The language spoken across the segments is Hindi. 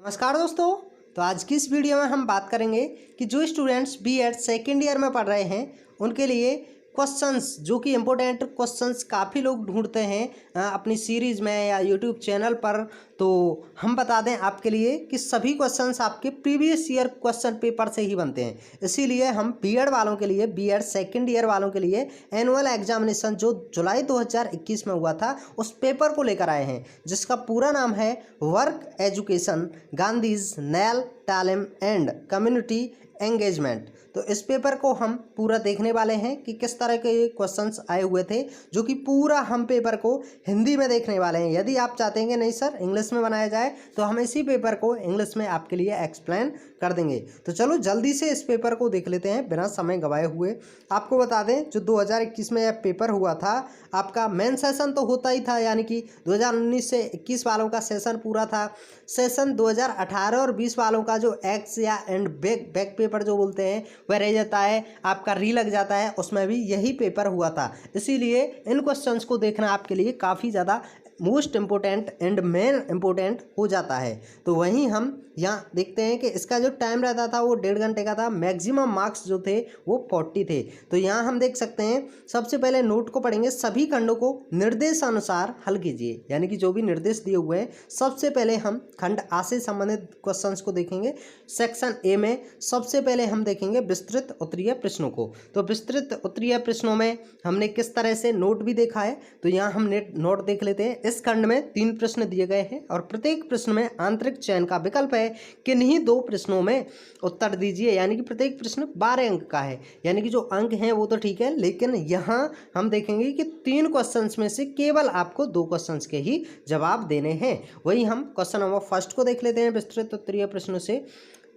नमस्कार दोस्तों। तो आज की इस वीडियो में हम बात करेंगे कि जो स्टूडेंट्स बीएड सेकेंड ईयर में पढ़ रहे हैं उनके लिए क्वेश्चंस जो कि इम्पोर्टेंट क्वेश्चंस काफ़ी लोग ढूंढते हैं अपनी सीरीज़ में या यूट्यूब चैनल पर। तो हम बता दें आपके लिए कि सभी क्वेश्चंस आपके प्रीवियस ईयर क्वेश्चन पेपर से ही बनते हैं। इसीलिए हम बीएड वालों के लिए, बीएड सेकेंड ईयर वालों के लिए एनुअल एग्जामिनेशन जो जुलाई 2021 में हुआ था उस पेपर को लेकर आए हैं, जिसका पूरा नाम है वर्क एजुकेशन गांधीज नैल टैलेंट एंड कम्युनिटी एंगेजमेंट। तो इस पेपर को हम पूरा देखने वाले हैं कि किस तरह के क्वेश्चंस आए हुए थे, जो कि पूरा हम पेपर को हिंदी में देखने वाले हैं। यदि आप चाहते हैं कि नहीं सर इंग्लिश में बनाया जाए तो हम इसी पेपर को इंग्लिश में आपके लिए एक्सप्लेन कर देंगे। तो चलो जल्दी से इस पेपर को देख लेते हैं बिना समय गंवाए हुए। आपको बता दें जो 2021 में यह पेपर हुआ था, आपका मेन सेशन तो होता ही था, यानी कि 2019 से 21 वालों का सेशन पूरा था। सेशन 2018 और 20 वालों का जो एक्स या एंड बैक पेपर जो बोलते हैं वह रह जाता है, आपका री लग जाता है, उसमें भी यही पेपर हुआ था। इसीलिए इन क्वेश्चंस को देखना आपके लिए काफ़ी ज़्यादा most important and main important हो जाता है। तो वहीं हम यहाँ देखते हैं कि इसका जो टाइम रहता था वो 1.5 घंटे का था। मैक्सिमम मार्क्स जो थे वो 40 थे। तो यहाँ हम देख सकते हैं, सबसे पहले नोट को पढ़ेंगे, सभी खंडों को निर्देशानुसार हल कीजिए, यानी कि जो भी निर्देश दिए हुए हैं। सबसे पहले हम खंड आ से संबंधित क्वेश्चंस को देखेंगे। सेक्शन ए में सबसे पहले हम देखेंगे विस्तृत उत्तरीय प्रश्नों को। तो विस्तृत उत्तरीय प्रश्नों में हमने किस तरह से नोट भी देखा है, तो यहाँ हम नोट देख लेते हैं। इस खंड में 3 प्रश्न दिए गए हैं और प्रत्येक प्रश्न में आंतरिक चयन का विकल्प है। किन्हीं 2 प्रश्नों में उत्तर दीजिए, यानी कि प्रत्येक प्रश्न 12 अंक का है। यानी कि जो अंक हैं वो तो ठीक है, लेकिन यहाँ हम देखेंगे कि 3 क्वेश्चंस में से केवल आपको 2 क्वेश्चंस के ही जवाब देने हैं। वही हम क्वेश्चन नंबर फर्स्ट को देख लेते हैं विस्तृत उत्तरीय प्रश्नों से।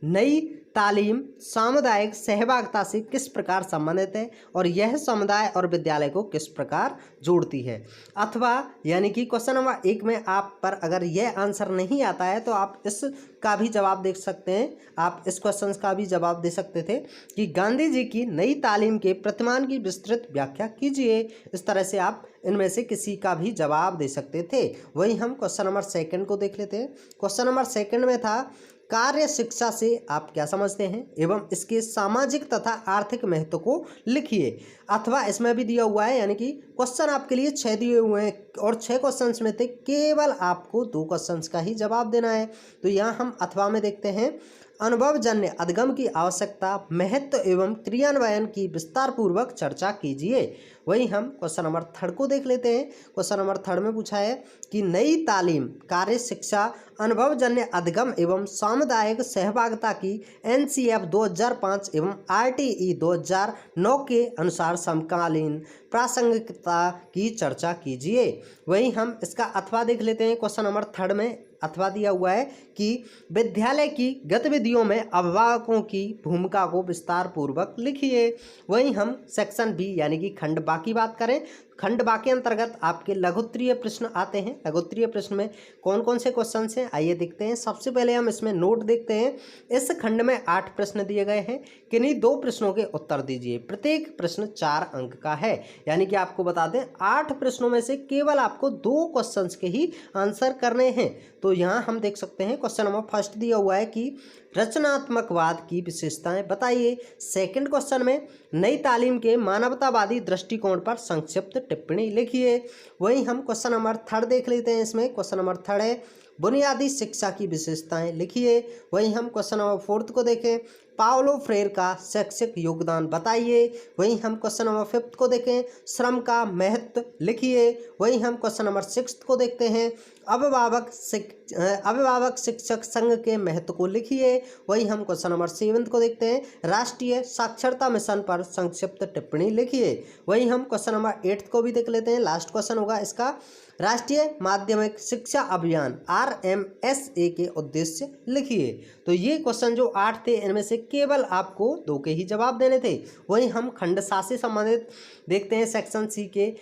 नई तालीम सामुदायिक सहभागिता से किस प्रकार संबंधित है और यह समुदाय और विद्यालय को किस प्रकार जोड़ती है। अथवा यानी कि क्वेश्चन नंबर 1 में आप पर अगर यह आंसर नहीं आता है तो आप इस का भी जवाब दे सकते हैं। आप इस क्वेश्चन का भी जवाब दे सकते थे कि गांधी जी की नई तालीम के प्रतिमान की विस्तृत व्याख्या कीजिए। इस तरह से आप इनमें से किसी का भी जवाब दे सकते थे। वही हम क्वेश्चन नंबर 2 को देख लेते हैं। क्वेश्चन नंबर 2 में था कार्य शिक्षा से आप क्या समझते हैं एवं इसके सामाजिक तथा आर्थिक महत्व को लिखिए। अथवा इसमें भी दिया हुआ है, यानी कि क्वेश्चन आपके लिए 6 दिए हुए हैं और 6 क्वेश्चंस में से केवल आपको 2 क्वेश्चंस का ही जवाब देना है। तो यहाँ हम अथवा में देखते हैं अनुभवजन्य अधिगम की आवश्यकता, महत्व एवं क्रियान्वयन की विस्तार पूर्वक चर्चा कीजिए। वही हम क्वेश्चन नंबर 3 को देख लेते हैं। क्वेश्चन नंबर 3 में पूछा है कि नई तालीम, कार्य शिक्षा, अनुभवजन्य अधिगम एवं सामुदायिक सहभागिता की एनसीएफ 2005 एवं आरटीई 2009 के अनुसार समकालीन प्रासंगिकता की चर्चा कीजिए। वही हम इसका अथवा देख लेते हैं। क्वेश्चन नंबर 3 में अथवा दिया हुआ है कि विद्यालय की गतिविधियों में अभिभावकों की भूमिका को विस्तार पूर्वक लिखिए। वहीं हम सेक्शन बी यानी कि खंड बा की बात करें, खंड बा के अंतर्गत आपके लघुत्तरीय प्रश्न आते हैं। लघुत्तरीय प्रश्न में कौन कौन से क्वेश्चन हैं आइए देखते हैं। सबसे पहले हम इसमें नोट देखते हैं। इस खंड में 8 प्रश्न दिए गए हैं, किन्हीं 2 प्रश्नों के उत्तर दीजिए। प्रत्येक प्रश्न 4 अंक का है, यानी कि आपको बता दें 8 प्रश्नों में से केवल आपको 2 क्वेश्चन के ही आंसर करने हैं। तो यहाँ हम देख सकते हैं क्वेश्चन नंबर फर्स्ट दिया हुआ है कि रचनात्मकवाद की विशेषताएं बताइए। सेकंड क्वेश्चन में नई तालीम के मानवतावादी दृष्टिकोण पर संक्षिप्त टिप्पणी लिखिए। वहीं हम क्वेश्चन नंबर 3 देख लेते हैं। इसमें क्वेश्चन नंबर 3 है बुनियादी शिक्षा की विशेषताएं लिखिए। वहीं हम क्वेश्चन नंबर 4 को देखें, पाओलो फ्रेर का शैक्षिक योगदान बताइए। वहीं हम क्वेश्चन नंबर 5 को देखें, श्रम का महत्व लिखिए। वहीं हम क्वेश्चन नंबर 6 को देखते हैं, अभिभावक शिक्षक संघ के महत्व को लिखिए। वहीं हम क्वेश्चन नंबर 7 को देखते हैं, राष्ट्रीय साक्षरता मिशन पर संक्षिप्त टिप्पणी लिखिए। वहीं हम क्वेश्चन नंबर 8 को भी देख लेते हैं, लास्ट क्वेश्चन होगा इसका, राष्ट्रीय माध्यमिक शिक्षा अभियान RMSA के उद्देश्य लिखिए। तो ये क्वेश्चन जो 8 थे इनमें से केवल आपको 2 के ही जवाब देने थे। वहीं हम खंड सा से संबंधित देखते हैं सेक्शन सी के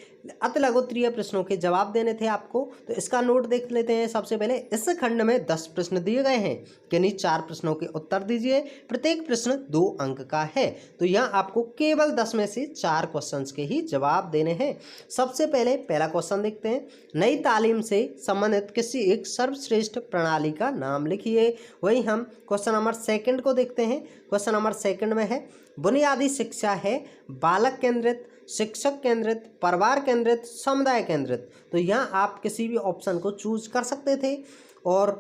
अतिलघुत्तरीय प्रश्नों के जवाब देने थे आपको। तो इसका नोट देख लेते हैं। सबसे पहले इस खंड में 10 प्रश्न दिए गए हैं, यानी 4 प्रश्नों के उत्तर दीजिए। प्रत्येक प्रश्न 2 अंक का है। तो यहाँ आपको केवल 10 में से 4 क्वेश्चंस के ही जवाब देने हैं। सबसे पहले पहला क्वेश्चन देखते हैं। नई तालीम से संबंधित किसी एक सर्वश्रेष्ठ प्रणाली का नाम लिखिए। वही हम क्वेश्चन नंबर सेकंड को देखते हैं। क्वेश्चन नंबर सेकंड में है, बुनियादी शिक्षा है बालक केंद्रित, शिक्षक केंद्रित, परिवार केंद्रित, समुदाय केंद्रित। तो यहाँ आप किसी भी ऑप्शन को चूज कर सकते थे और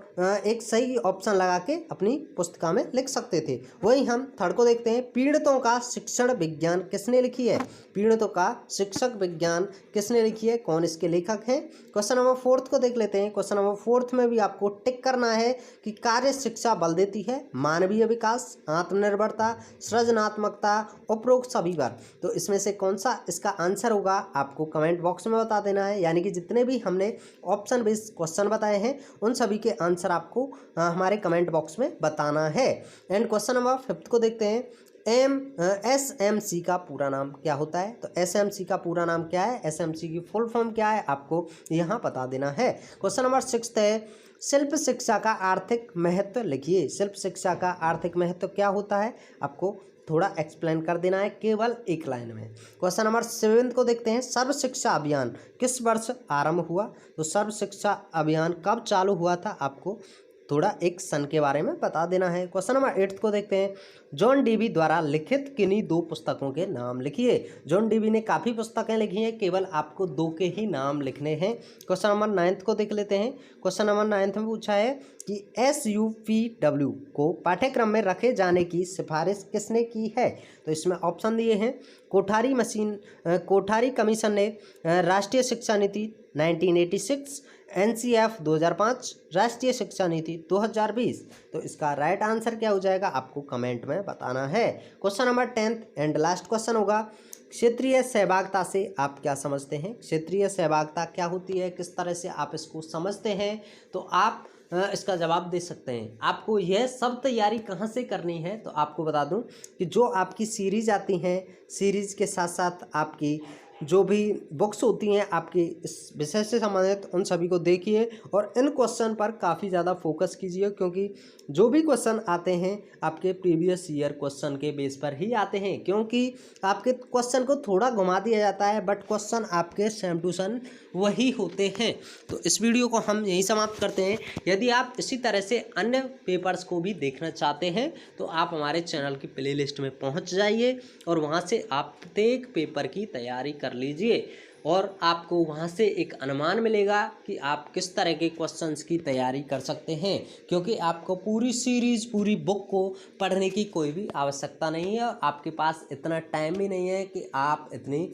एक सही ऑप्शन लगा के अपनी पुस्तिका में लिख सकते थे। वहीं हम थर्ड को देखते हैं। पीड़ितों का शिक्षण विज्ञान किसने लिखी है? पीड़ितों का शिक्षक विज्ञान किसने लिखी है? कौन इसके लेखक हैं? क्वेश्चन नंबर फोर्थ को देख लेते हैं। क्वेश्चन नंबर फोर्थ में भी आपको टिक करना है कि कार्य शिक्षा बल देती है मानवीय विकास, आत्मनिर्भरता, सृजनात्मकता, उपरोक्त सभी पर। तो इसमें से कौन सा इसका आंसर होगा आपको कमेंट बॉक्स में बता देना है। यानी कि जितने भी हमने ऑप्शन बेस्ड क्वेश्चन बताए हैं उन सभी के आंसर आपको हमारे कमेंट बॉक्स में बताना है। एंड क्वेश्चन नंबर फिफ्थ को देखते हैं। SMC का पूरा नाम क्या होता है? तो SMC का पूरा नाम क्या है? SMC की फुल फॉर्म क्या है आपको यहाँ बता देना है। क्वेश्चन नंबर सिक्स्थ है, शिल्प शिक्षा का आर्थिक महत्व लिखिए। शिल्प शिक्षा का आर्थिक महत्व क्या होता है आपको थोड़ा एक्सप्लेन कर देना है केवल एक लाइन में। क्वेश्चन नंबर 7 को देखते हैं। सर्व शिक्षा अभियान किस वर्ष आरंभ हुआ? तो सर्व शिक्षा अभियान कब चालू हुआ था आपको थोड़ा एक सन के बारे में बता देना है। क्वेश्चन नंबर 8 को देखते हैं। जॉन डीवी द्वारा लिखित किन्हीं 2 पुस्तकों के नाम लिखिए। जॉन डीवी ने काफ़ी पुस्तकें लिखी हैं, केवल आपको 2 के ही नाम लिखने हैं। क्वेश्चन नंबर 9 को देख लेते हैं। क्वेश्चन नंबर 9 में पूछा है कि SUPW को पाठ्यक्रम में रखे जाने की सिफारिश किसने की है? तो इसमें ऑप्शन दिए हैं। कोठारी कमीशन ने, राष्ट्रीय शिक्षा नीति 1986, NCF 2005, राष्ट्रीय शिक्षा नीति 2020। तो इसका राइट आंसर क्या हो जाएगा आपको कमेंट में बताना है। Question number 10 and last question होगा। क्षेत्रीय सहभागिता से आप क्या समझते हैं? क्षेत्रीय सहभागिता क्या होती है, किस तरह से आप इसको समझते हैं? तो आप इसका जवाब दे सकते हैं। आपको यह सब तैयारी कहाँ से करनी है? तो आपको बता दूं कि जो आपकी सीरीज आती हैं, सीरीज के साथ साथ आपकी जो भी बुक्स होती हैं आपके इस विषय से संबंधित, उन सभी को देखिए और इन क्वेश्चन पर काफ़ी ज़्यादा फोकस कीजिए, क्योंकि जो भी क्वेश्चन आते हैं आपके प्रीवियस ईयर क्वेश्चन के बेस पर ही आते हैं। क्योंकि आपके क्वेश्चन को थोड़ा घुमा दिया जाता है बट क्वेश्चन आपके सेम टू सेम वही होते हैं। तो इस वीडियो को हम यहीं समाप्त करते हैं। यदि आप इसी तरह से अन्य पेपर्स को भी देखना चाहते हैं तो आप हमारे चैनल की प्लेलिस्ट में पहुंच जाइए और वहां से आप प्रत्येक पेपर की तैयारी कर लीजिए और आपको वहां से एक अनुमान मिलेगा कि आप किस तरह के क्वेश्चंस की तैयारी कर सकते हैं। क्योंकि आपको पूरी सीरीज, पूरी बुक को पढ़ने की कोई भी आवश्यकता नहीं है और आपके पास इतना टाइम भी नहीं है कि आप इतनी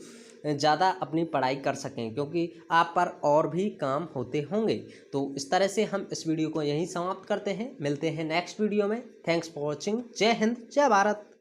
ज़्यादा अपनी पढ़ाई कर सकें, क्योंकि आप पर और भी काम होते होंगे। तो इस तरह से हम इस वीडियो को यहीं समाप्त करते हैं। मिलते हैं नेक्स्ट वीडियो में। Thanks for watching. जय हिंद, जय भारत।